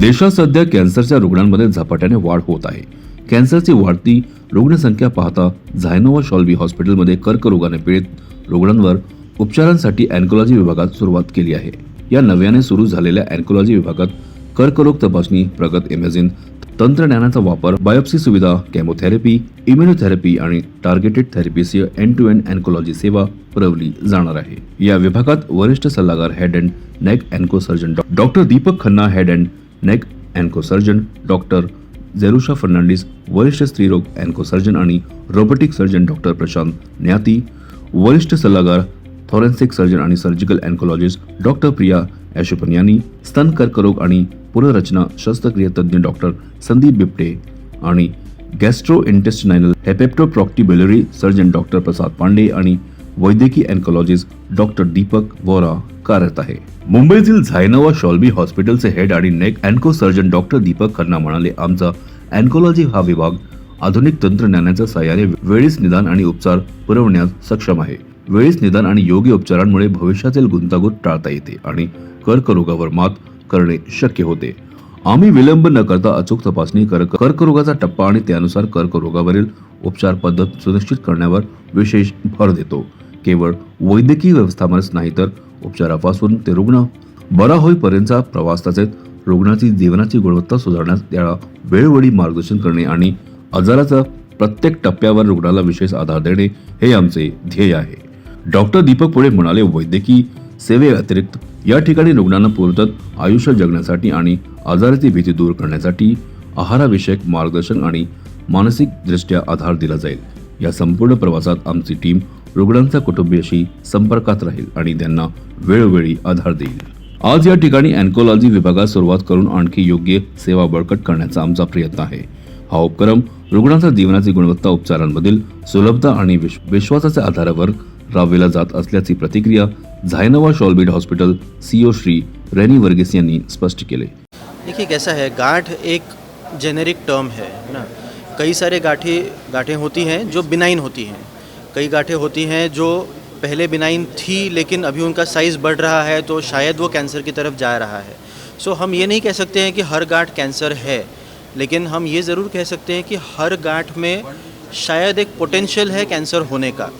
देशात सध्या कॅन्सरच्या रुग्णांमध्ये झपाट्याने वाढ होत आहे. कॅन्सरची वाढती रुग्णसंख्या पाहता झायनोवा शॉल्बी हॉस्पिटलमध्ये कर्करोगाने पीडित रुग्णांवर उपचारांसाठी ऑन्कोलॉजी विभागात सुरुवात केली आहे. या नव्याने सुरू झालेल्या ऑन्कोलॉजी विभागात कर्करोग तपासणी, प्रगत इमेजिंग तंत्रज्ञानाचा वापर, बायोप्सी सुविधा, केमोथेरपी, इम्युनोथेरपी आणि टार्गेटेड थेरपीसह एंड टू एंड ऑन्कोलॉजी सेवा पुरवली जाणार आहे. या विभागात वरिष्ठ सल्लागार head and neck onco surgeon doctor Deepak Khanna, head and neck onco surgeon doctor Jerusha Fernandes, वरिष्ठ स्त्रीरोग ऑन्को सर्जन आणि robotic surgeon doctor Prashant Nyati, वरिष्ठ सल्लागार थॉरेन्सिक सर्जन आणि सर्जिकल ऑन्कोलॉजिस्ट डॉक्टर प्रिया ॲशोपनियानी, स्तन कर्करोग आणि पुनर्रचना शस्त्रक्रिया तज्ञ डॉक्टर संदीप बिबटे आणि gastro इंटेस्टिनाल हेपेटोप्रॉक्टिबिलरी surgeon doctor Prasad Pandey आणि वैद्यकीय ऑन्कोलॉजिस्ट डॉक्टर दीपक वोरा कार्यरत आहे. मुंबईतील झायनोवा शॉल्बी हॉस्पिटलचे हेड आणि नेक onco surgeon doctor Deepak Khanna म्हणाले, आमचा ऑन्कोलॉजी हा विभाग आधुनिक तंत्रज्ञानाच्या सहाय्याने वेळीच निदान आणि उपचार पुरवण्यास सक्षम आहे. वेळीच निदान आणि योग्य उपचारांमुळे भविष्यातील गुंतागुंत टाळता येते आणि कर्करोगावर मात करणे शक्य होते. आम्ही विलंब न करता अचूक तपासणी, कर्करोगाचा टप्पा आणि त्यानुसार कर्करोगावरील उपचार पद्धत सुनिश्चित करण्यावर विशेष भर देतो. केवळ वैद्यकीय व्यवस्थापनच नाही तर उपचारापासून ते रुग्ण बरा होईपर्यंतचा प्रवास, तसेच रुग्णाची जीवनाची गुणवत्ता सुधारण्यास त्याला वेळोवेळी मार्गदर्शन करणे आणि आजाराच्या प्रत्येक टप्प्यावर रुग्णाला विशेष आधार देणे हे आमचे ध्येय आहे. डॉक्टर दीपक पुढे म्हणाले, वैद्यकीय सेवेव्यतिरिक्त या ठिकाणी रुग्णांना पूर्णतः आयुष्य जगण्यासाठी आणि आजाराची भीती दूर करण्यासाठी आहारविषयक मार्गदर्शन आणि मानसिक दृष्ट्या आधार दिला जाईल. या संपूर्ण प्रवासात आमची टीम रुग्णांच्या कुटुंबियाशी संपर्कात राहील आणि त्यांना वेळोवेळी आधार देईल. आज या ठिकाणी ऑन्कोलॉजी विभागात सुरुवात करून आणखी योग्य सेवा बळकट करण्याचा आमचा प्रयत्न आहे. हा उपक्रम रुग्णांच्या जीवनाची गुणवत्ता, उपचारांमधील सुलभता आणि विश्वासाच्या आधारावर राबविला जात असल्याची प्रतिक्रिया झायनोवा शॉल्बी हॉस्पिटल सीईओ श्री रेनी वर्गीस यांनी स्पष्ट केले. देखिए कैसा है, गांठ एक जेनेरिक टर्म है ना. कई सारे गांठें होती हैं जो बिनाइन होती हैं, कई गांठें होती हैं जो पहले बिनाइन थी लेकिन अभी उनका साइज़ बढ़ रहा है तो शायद वो कैंसर की तरफ जा रहा है. सो हम ये नहीं कह सकते हैं कि हर गांठ कैंसर है, लेकिन हम ये ज़रूर कह सकते हैं कि हर गांठ में शायद एक पोटेंशियल है कैंसर होने का.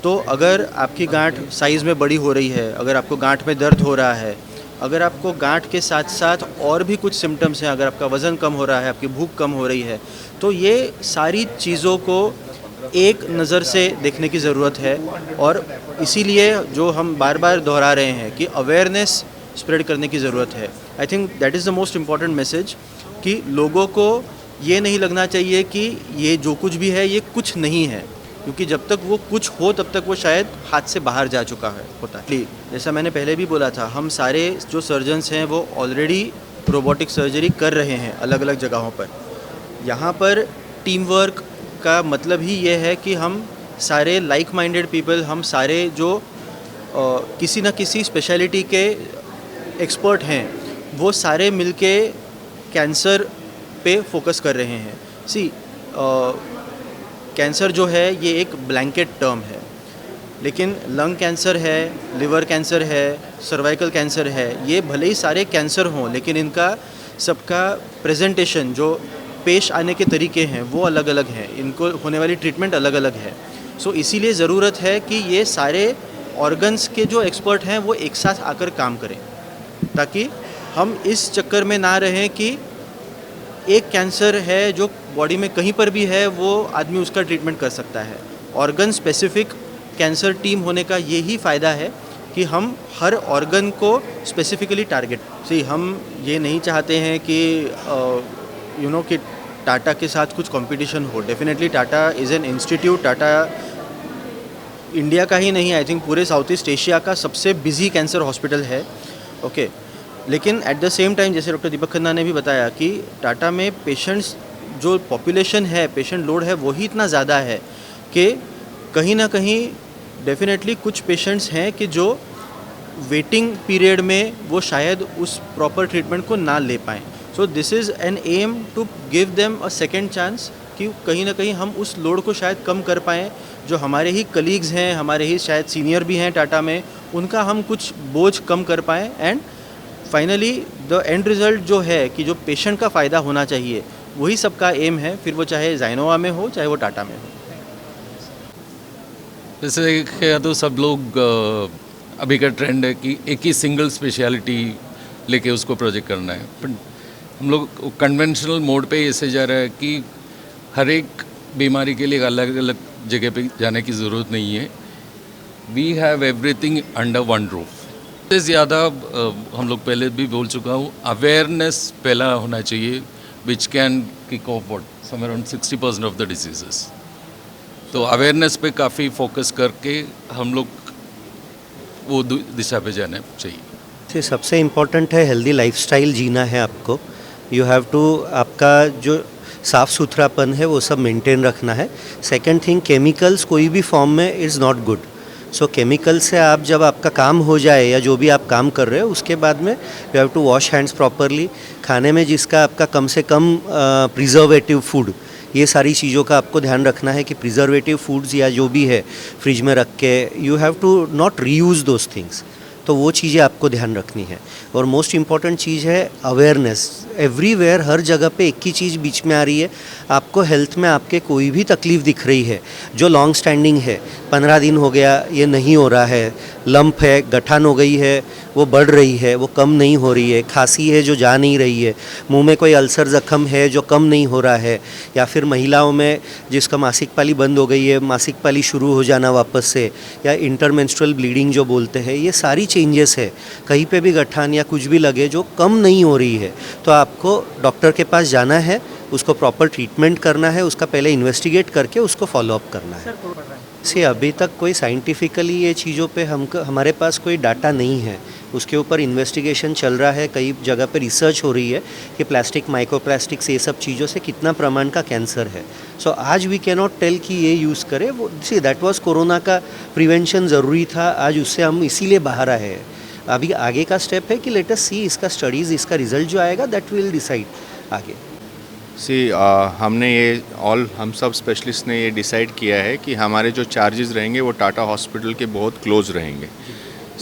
तो अगर आपकी गांठ साइज़ में बड़ी हो रही है, अगर आपको गांठ में दर्द हो रहा है, अगर आपको गांठ के साथ साथ और भी कुछ सिम्टम्स हैं, अगर आपका वज़न कम हो रहा है, आपकी भूख कम हो रही है, तो ये सारी चीज़ों को एक नज़र से देखने की ज़रूरत है. और इसीलिए जो हम बार बार दोहरा रहे हैं कि अवेयरनेस स्प्रेड करने की ज़रूरत है. I think that is the most important message कि लोगों को ये नहीं लगना चाहिए कि ये जो कुछ भी है ये कुछ नहीं है, क्योंकि जब तक वो कुछ हो तब तक वो शायद हाथ से बाहर जा चुका होता है. जैसा मैंने पहले भी बोला था, हम सारे जो सर्जन्स हैं वो ऑलरेडी रोबोटिक सर्जरी कर रहे हैं अलग अलग जगहों पर. यहाँ पर टीम वर्क का मतलब ही ये है कि हम सारे लाइक माइंडेड पीपल, हम सारे जो किसी न किसी स्पेशलिटी के एक्सपर्ट हैं, वो सारे मिलके कैंसर पे फोकस कर रहे हैं. कैंसर जो है ये एक ब्लैंकेट टर्म है, लेकिन लंग कैंसर है, लिवर कैंसर है, सर्वाइकल कैंसर है, ये भले ही सारे कैंसर हों लेकिन इनका सबका प्रेजेंटेशन, जो पेश आने के तरीके हैं वो अलग अलग हैं, इनको होने वाली ट्रीटमेंट अलग अलग है. सो इसीलिए ज़रूरत है कि ये सारे ऑर्गन्स के जो एक्सपर्ट हैं वो एक साथ आकर काम करें, ताकि हम इस चक्कर में ना रहें कि एक कैंसर है जो बॉडी में कहीं पर भी है वो आदमी उसका ट्रीटमेंट कर सकता है. ऑर्गन स्पेसिफिक कैंसर टीम होने का यही फ़ायदा है कि हम हर ऑर्गन को स्पेसिफिकली टारगेट. हम ये नहीं चाहते हैं कि कि टाटा के साथ कुछ कंपटीशन हो. Definitely Tata is an institute. Tata India का ही नहीं, आई थिंक पूरे साउथ ईस्ट एशिया का सबसे बिजी कैंसर हॉस्पिटल है. ओके, लेकिन एट द सेम टाइम जैसे डॉक्टर दीपक खन्ना ने भी बताया कि टाटा में पेशेंट्स जो पॉपुलेशन है, पेशेंट लोड है, वही इतना ज़्यादा है कि कहीं ना कहीं डेफिनेटली कुछ पेशेंट्स हैं कि जो वेटिंग पीरियड में वो शायद उस प्रॉपर ट्रीटमेंट को ना ले पाएँ. So this is an aim to give them a second chance कि कहीं ना कहीं हम उस लोड को शायद कम कर पाएँ। जो हमारे ही कलीग्स हैं, हमारे ही शायद सीनियर भी हैं टाटा में, उनका हम कुछ बोझ कम कर पाएँ and finally the end result जो है कि जो पेशेंट का फ़ायदा होना चाहिए, वही सबका एम है, फिर वो चाहे ज़ाइनोवा में हो, चाहे वो टाटा में हो। जैसे क्या तो सब लोग अभी का ट्रेंड है कि एक ही सिंगल स्पेशलिटी लेके उसको प्रोजेक्ट करना है, पर हम लोग कन्वेंशनल मोड पे ऐसे जा रहा है कि हर एक बीमारी के लिए अलग अलग जगह पे जाने की ज़रूरत नहीं है। We have everything under one roof. इससे ज़्यादा हम लोग पहले भी बोल चुका हूँ, अवेयरनेस पहला होना चाहिए, which can kick off what somewhere around 60% of the diseases. तो अवेयरनेस पे काफ़ी फोकस करके हम लोग वो दिशा पे जाना चाहिए। सबसे इम्पोर्टेंट है हेल्दी लाइफस्टाइल जीना है आपको। यू हैव टू, आपका जो साफ़ सुथरापन है वो सब मेंटेन रखना है। सेकंड थिंग, केमिकल्स कोई भी फॉर्म में is not good. So chemical से आप जब आपका काम हो जाए या जो भी आप काम कर रहे हो उसके बाद में you have to wash hands properly. खाने में जिसका आपका कम से कम प्रिजर्वेटिव फूड, ये सारी चीज़ों का आपको ध्यान रखना है कि प्रिजर्वेटिव फूड्स या जो भी है फ्रिज में रख के you have to not reuse those things. तो वो चीज़ें आपको ध्यान रखनी है। और मोस्ट इम्पॉर्टेंट चीज़ है अवेयरनेस। एवरीवेयर, हर जगह पे एक ही चीज़ बीच में आ रही है, आपको हेल्थ में आपके कोई भी तकलीफ़ दिख रही है जो लॉन्ग स्टैंडिंग है, 15 दिन हो गया ये नहीं हो रहा है, लंप है, गठान हो गई है, वो बढ़ रही है, वो कम नहीं हो रही है, खांसी है जो जा नहीं रही है, मुंह में कोई अल्सर ज़ख्म है जो कम नहीं हो रहा है, या फिर महिलाओं में जिसका मासिक पाली बंद हो गई है, मासिक पाली शुरू हो जाना वापस से, या इंटरमेंस्ट्रुअल ब्लीडिंग जो बोलते हैं, ये सारी चेंजेस है। कहीं पे भी गठान या कुछ भी लगे जो कम नहीं हो रही है तो आपको डॉक्टर के पास जाना है, उसको प्रॉपर ट्रीटमेंट करना है, उसका पहले इन्वेस्टिगेट करके उसको फॉलो अप करना है। से अभी तक कोई साइंटिफिकली ये चीज़ों पे हमारे पास कोई डाटा नहीं है। उसके ऊपर इन्वेस्टिगेशन चल रहा है, कई जगह पे रिसर्च हो रही है कि प्लास्टिक, माइक्रोप्लास्टिक्स, ये सब चीज़ों से कितना प्रमाण का कैंसर है। सो आज वी कैन नॉट टेल कि ये यूज़ करें। वो सी दैट वाज कोरोना का प्रिवेंशन ज़रूरी था, आज उससे हम इसीलिए बाहर आए हैं। अभी आगे का स्टेप है कि लेट अस सी इसका स्टडीज़, इसका रिजल्ट जो आएगा दैट विल डिसाइड आगे। हमने ये हम सब स्पेशलिस्ट ने ये डिसाइड किया है कि हमारे जो चार्जेस रहेंगे वो टाटा हॉस्पिटल के बहुत क्लोज रहेंगे।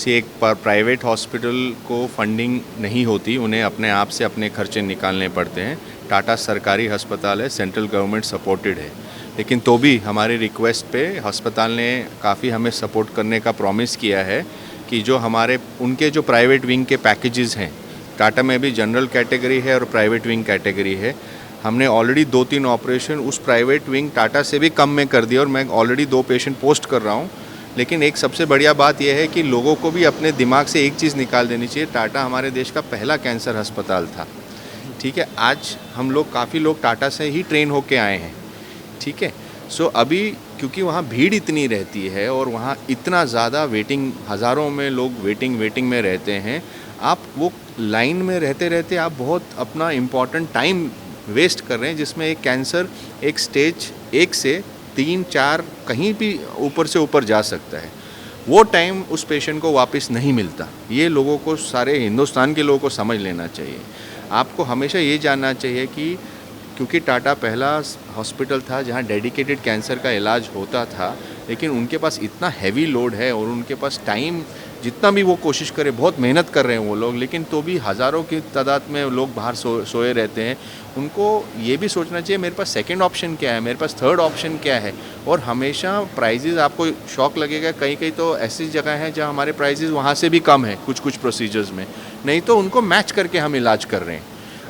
एक प्राइवेट हॉस्पिटल को फंडिंग नहीं होती, उन्हें अपने आप से अपने खर्चे निकालने पड़ते हैं। टाटा सरकारी अस्पताल है, सेंट्रल गवर्नमेंट सपोर्टेड है, लेकिन तो भी हमारे रिक्वेस्ट पे अस्पताल ने काफ़ी हमें सपोर्ट करने का प्रॉमिस किया है कि जो उनके जो प्राइवेट विंग के पैकेजेस हैं, टाटा में भी जनरल कैटेगरी है और प्राइवेट विंग कैटेगरी है। हमने ऑलरेडी 2-3 ऑपरेशन उस प्राइवेट विंग टाटा से भी कम में कर दिया और मैं ऑलरेडी 2 पेशेंट पोस्ट कर रहा हूँ। लेकिन एक सबसे बढ़िया बात यह है कि लोगों को भी अपने दिमाग से एक चीज़ निकाल देनी चाहिए, टाटा हमारे देश का पहला कैंसर अस्पताल था। ठीक है, आज हम लोग काफ़ी लोग टाटा से ही ट्रेन होके आए हैं। ठीक है, सो अभी क्योंकि वहाँ भीड़ इतनी रहती है और वहाँ इतना ज़्यादा वेटिंग, हज़ारों में लोग वेटिंग में रहते हैं, आप वो लाइन में रहते रहते आप बहुत अपना इम्पॉर्टेंट टाइम वेस्ट कर रहे हैं, जिसमें एक कैंसर एक स्टेज 1 से 3-4 कहीं भी ऊपर से ऊपर जा सकता है। वो टाइम उस पेशेंट को वापस नहीं मिलता। ये लोगों को, सारे हिंदुस्तान के लोगों को समझ लेना चाहिए। आपको हमेशा ये जानना चाहिए कि क्योंकि टाटा पहला हॉस्पिटल था जहाँ डेडिकेटेड कैंसर का इलाज होता था, लेकिन उनके पास इतना हैवी लोड है और उनके पास टाइम, जितना भी वो कोशिश करें, बहुत मेहनत कर रहे हैं वो लोग, लेकिन तो भी हज़ारों की तादाद में लोग बाहर सोए रहते हैं। उनको ये भी सोचना चाहिए मेरे पास सेकंड ऑप्शन क्या है, मेरे पास थर्ड ऑप्शन क्या है। और हमेशा प्राइजेज़, आपको शौक लगेगा, कहीं कहीं तो ऐसी जगह हैं जहाँ हमारे प्राइजेज़ वहाँ से भी कम है कुछ प्रोसीजर्स में, नहीं तो उनको मैच करके हम इलाज कर रहे हैं।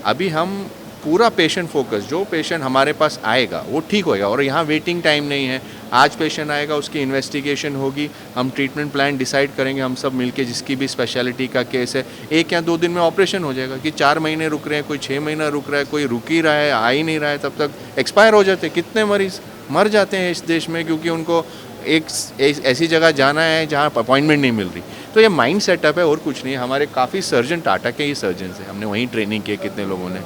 अभी हम पूरा पेशेंट फोकस, जो पेशेंट हमारे पास आएगा वो ठीक होएगा और यहाँ वेटिंग टाइम नहीं है। आज पेशेंट आएगा, उसकी इन्वेस्टिगेशन होगी, हम ट्रीटमेंट प्लान डिसाइड करेंगे, हम सब मिलके, जिसकी भी स्पेशलिटी का केस है, 1 या 2 दिन में ऑपरेशन हो जाएगा। कि 4 महीने रुक रहे हैं, कोई 6 महीना रुक रहा है, कोई रुक ही रहा है, आ ही नहीं रहा है, तब तक एक्सपायर हो जाते हैं। कितने मरीज़ मर जाते हैं इस देश में क्योंकि उनको एक ऐसी जगह जाना है जहाँ अपॉइंटमेंट नहीं मिल रही। तो ये माइंड सेटअप है और कुछ नहीं है। हमारे काफ़ी सर्जन टाटा के ही सर्जन हैं, हमने वहीं ट्रेनिंग की, कितने लोगों ने।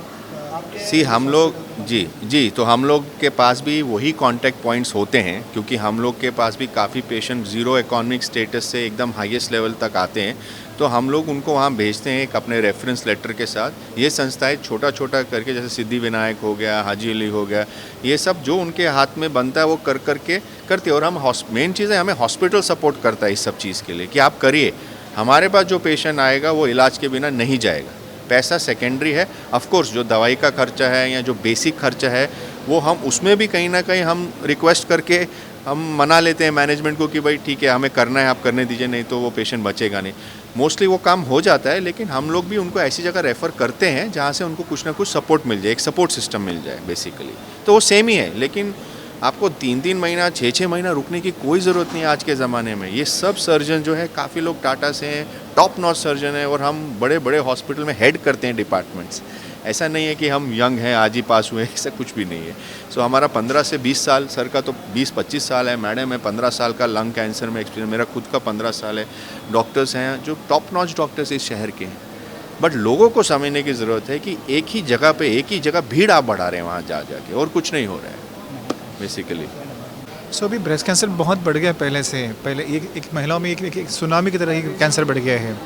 सी हम लोग जी तो हम लोग के पास भी वही कांटेक्ट पॉइंट्स होते हैं, क्योंकि हम लोग के पास भी काफ़ी पेशेंट ज़ीरो इकोनॉमिक स्टेटस से एकदम हाईएस्ट लेवल तक आते हैं, तो हम लोग उनको वहाँ भेजते हैं एक अपने रेफरेंस लेटर के साथ। ये संस्थाएं छोटा छोटा करके, जैसे सिद्धि विनायक हो गया, हाजी अली हो गया, ये सब जो उनके हाथ में बनता है वो कर करके करते हैं। और हम मेन चीज़ है, हमें हॉस्पिटल सपोर्ट करता है इस सब चीज़ के लिए कि आप करिए, हमारे पास जो पेशेंट आएगा वो इलाज के बिना नहीं जाएगा। पैसा सेकेंडरी है, ऑफ कोर्स जो दवाई का खर्चा है या जो बेसिक खर्चा है वो हम उसमें भी कहीं ना कहीं हम रिक्वेस्ट करके हम मना लेते हैं मैनेजमेंट को कि भाई ठीक है हमें करना है, आप करने दीजिए, नहीं तो वो पेशेंट बचेगा नहीं। मोस्टली वो काम हो जाता है, लेकिन हम लोग भी उनको ऐसी जगह रेफ़र करते हैं जहाँ से उनको कुछ ना कुछ सपोर्ट मिल जाए, एक सपोर्ट सिस्टम मिल जाए बेसिकली। तो वो सेम ही है, लेकिन आपको 3-3 महीना 6-6 महीना रुकने की कोई ज़रूरत नहीं है आज के ज़माने में। ये सब सर्जन जो है, काफ़ी लोग टाटा से हैं, टॉप नॉच सर्जन है, और हम बड़े बड़े हॉस्पिटल में हेड करते हैं डिपार्टमेंट्स। ऐसा नहीं है कि हम यंग हैं, आज ही पास हुए, ऐसा कुछ भी नहीं है। सो हमारा 15 से 20 साल, सर का तो 20-25 साल है, मैडम है 15 साल का लंग कैंसर में एक्सपीरियंस, मेरा खुद का 15 साल है। डॉक्टर्स हैं जो टॉप नॉच डॉक्टर्स इस शहर के हैं, बट लोगों को समझने की ज़रूरत है कि एक ही जगह पे एक ही जगह भीड़ आप बढ़ा रहे हैं वहाँ जा के, और कुछ नहीं हो रहा है बेसिकली। सो अभी ब्रेस्ट कैंसर बहुत बढ़ गया पहले से। पहले एक महिलाओं में एक सुनामी की तरह ही कैंसर बढ़ गया है।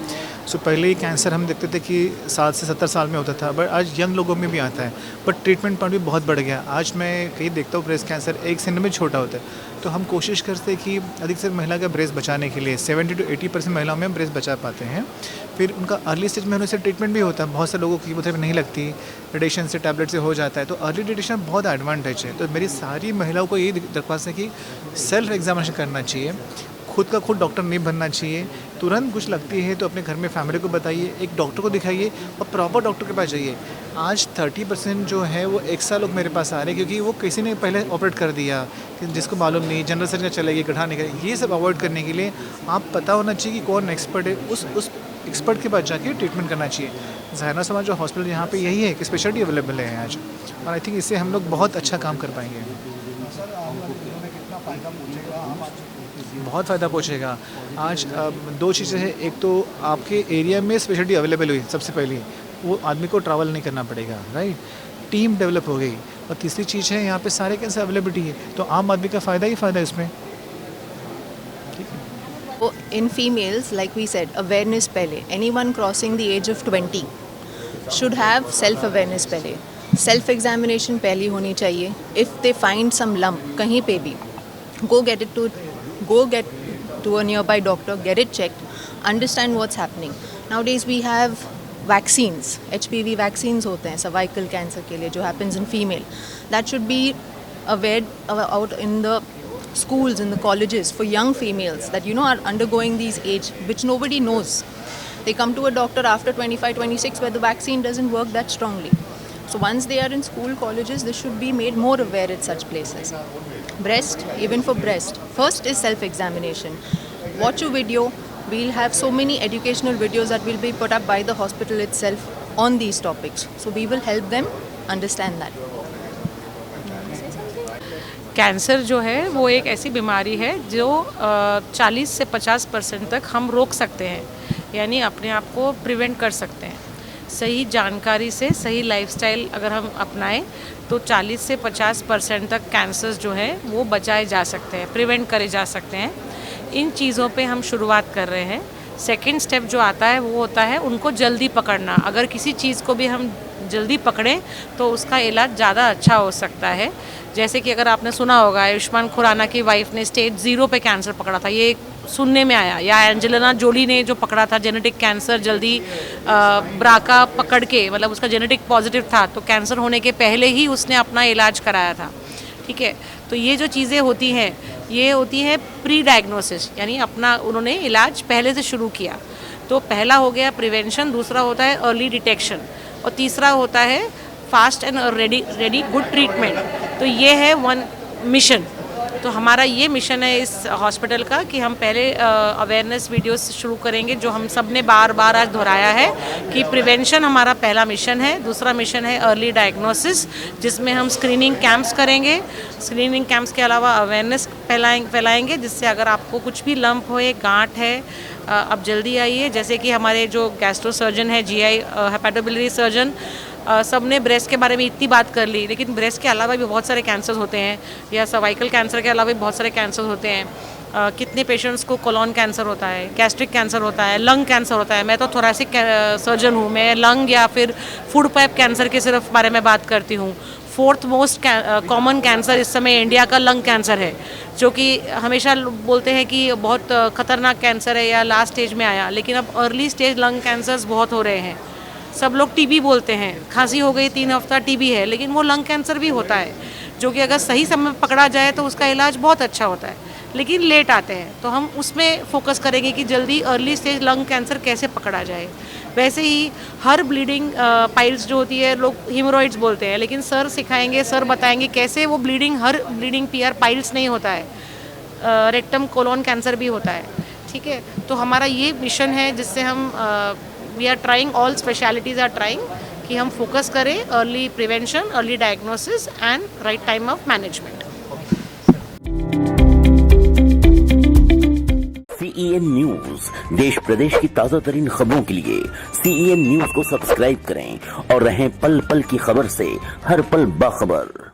सो पहले ये कैंसर हम देखते थे कि 60 से 70 साल में होता था, बट आज यंग लोगों में भी आता है, बट ट्रीटमेंट पॉइंट भी बहुत बढ़ गया। आज मैं कहीं देखता हूँ ब्रेस्ट कैंसर 1 सेकंड में छोटा होता है। तो हम कोशिश करते हैं कि अधिक से महिला का ब्रेस्ट बचाने के लिए 70 to 80% महिलाओं में हम ब्रेस्ट बचा पाते हैं। फिर उनका अर्ली स्टेज में होने से ट्रीटमेंट भी होता है। बहुत से लोगों की कीमोथेरेपी नहीं लगती, रेडिएशन से, टैबलेट से हो जाता है, तो अर्ली डिटेक्शन बहुत एडवांटेज है। तो मेरी सारी महिलाओं को यही दरख्वास्त है कि सेल्फ एग्जामिनेशन करना चाहिए, खुद का खुद डॉक्टर नहीं बनना चाहिए। तुरंत कुछ लगती है तो अपने घर में फैमिली को बताइए, एक डॉक्टर को दिखाइए और प्रॉपर डॉक्टर के पास जाइए। आज 30% जो है वो एक्स्ट्रा लोग मेरे पास आ रहे हैं, क्योंकि वो किसी ने पहले ऑपरेट कर दिया, कि जिसको मालूम नहीं, जनरल सर्जन चलेगी, गड्ढा निकले। ये सब अवॉइड करने के लिए आप पता होना चाहिए कि कौन एक्सपर्ट है, उस एक्सपर्ट के पास जाके ट्रीटमेंट करना चाहिए। ज़ाहिर समाज जो हॉस्पिटल यहाँ पे यही है कि स्पेशलिटी अवेलेबल है आज, और आई थिंक इससे हम लोग बहुत अच्छा काम कर पाएंगे। बहुत फ़ायदा पहुँचेगा। आज 2 चीज़ें हैं, एक तो आपके एरिया में स्पेशलिटी अवेलेबल हुई, सबसे पहली वो आदमी को ट्रैवल नहीं करना पड़ेगा, राइट, टीम डेवलप हो गई, और तीसरी चीज़ है यहाँ पे सारे कैंसर अवेलेबिलिटी है, तो आम आदमी का फ़ायदा ही फ़ायदा है इसमें। In females, like we said, awareness पहले, anyone crossing the age of 20 should have self-awareness पहले, self-examination पहली होनी चाहिए। If they find some lump कहीं पे भी, go get to a nearby doctor, get it checked, understand what's happening. Nowadays we have vaccines, HPV vaccines होते हैं cervical cancer के लिए, जो happens in female. That should be aware out in the schools, in the colleges for young females that are undergoing these age which nobody knows. They come to a doctor after 25-26 where the vaccine doesn't work that strongly. So once they are in school, colleges, this should be made more aware at such places. Breast, even for breast, first is self-examination. Watch a video. We'll have so many educational videos that will be put up by the hospital itself on these topics. So we will help them understand that. Cancer जो है वो एक ऐसी बीमारी है जो 40 से 50% तक हम रोक सकते हैं, यानी अपने आप को प्रिवेंट कर सकते हैं। सही जानकारी से, सही लाइफस्टाइल अगर हम अपनाएं तो 40 से 50% तक कैंसर्स जो है वो बचाए जा सकते हैं, प्रिवेंट करे जा सकते हैं। इन चीज़ों पे हम शुरुआत कर रहे हैं। सेकंड स्टेप जो आता है वो होता है उनको जल्दी पकड़ना। अगर किसी चीज़ को भी हम जल्दी पकड़ें तो उसका इलाज ज़्यादा अच्छा हो सकता है। जैसे कि अगर आपने सुना होगा, आयुष्मान खुराना की वाइफ ने स्टेज 0 पे कैंसर पकड़ा था, ये सुनने में आया, या एंजेलिना जोली ने जो पकड़ा था जेनेटिक कैंसर, जल्दी ब्राका पकड़ के, मतलब उसका जेनेटिक पॉजिटिव था तो कैंसर होने के पहले ही उसने अपना इलाज कराया था। ठीक है, तो ये जो चीज़ें होती हैं ये होती है प्री डायग्नोसिस, यानी अपना उन्होंने इलाज पहले से शुरू किया। तो पहला हो गया प्रिवेंशन, दूसरा होता है अर्ली डिटेक्शन, और तीसरा होता है fast and ready good treatment. तो ये है वन मिशन। तो हमारा ये मिशन है इस हॉस्पिटल का कि हम पहले अवेयरनेस वीडियोस शुरू करेंगे, जो हम सब ने बार बार आज दोहराया है कि प्रिवेंशन हमारा पहला मिशन है। दूसरा मिशन है अर्ली डायग्नोसिस, जिसमें हम स्क्रीनिंग कैंप्स करेंगे। स्क्रीनिंग कैंप्स के अलावा अवेयरनेस फैलाएंगे, जिससे अगर आपको कुछ भी लंप हो, गांठ है, अब जल्दी आइए। जैसे कि हमारे जो गैस्ट्रो सर्जन है, GI हेपेटोबिलियरी सर्जन, सबने ब्रेस्ट के बारे में इतनी बात कर ली, लेकिन ब्रेस्ट के अलावा भी बहुत सारे कैंसर्स होते हैं, या सर्वाइकल कैंसर के अलावा भी बहुत सारे कैंसर होते हैं। कितने पेशेंट्स को कोलोन कैंसर होता है, गैस्ट्रिक कैंसर होता है, लंग कैंसर होता है। मैं तो थोरेसिक सर्जन हूँ, मैं लंग या फिर फूड पाइप कैंसर के सिर्फ बारे में बात करती हूँ। 4th मोस्ट कॉमन कैंसर इस समय इंडिया का लंग कैंसर है, जो कि हमेशा बोलते हैं कि बहुत खतरनाक कैंसर है या लास्ट स्टेज में आया, लेकिन अब अर्ली स्टेज लंग कैंसर्स बहुत हो रहे हैं। सब लोग टीबी बोलते हैं, खांसी हो गई 3 हफ्ता टीबी है, लेकिन वो लंग कैंसर भी होता है, जो कि अगर सही समय में पकड़ा जाए तो उसका इलाज बहुत अच्छा होता है, लेकिन लेट आते हैं। तो हम उसमें फोकस करेंगे कि जल्दी अर्ली स्टेज लंग कैंसर कैसे पकड़ा जाए। वैसे ही हर ब्लीडिंग पाइल्स जो होती है लोग हीमोरॉइड्स बोलते हैं, लेकिन सर सिखाएंगे, सर बताएंगे कैसे वो ब्लीडिंग, हर ब्लीडिंग पीआर पाइल्स नहीं होता है, रेक्टम कोलोन कैंसर भी होता है। ठीक है, तो हमारा ये मिशन है जिससे हम we are trying, all specialities are trying कि हम फोकस करें early prevention, early diagnosis and right time of management. CEN news, देश प्रदेश की ताजा तरीन खबरों के लिए CEN न्यूज को सब्सक्राइब करें और रहें पल पल की खबर से हर पल बाखबर।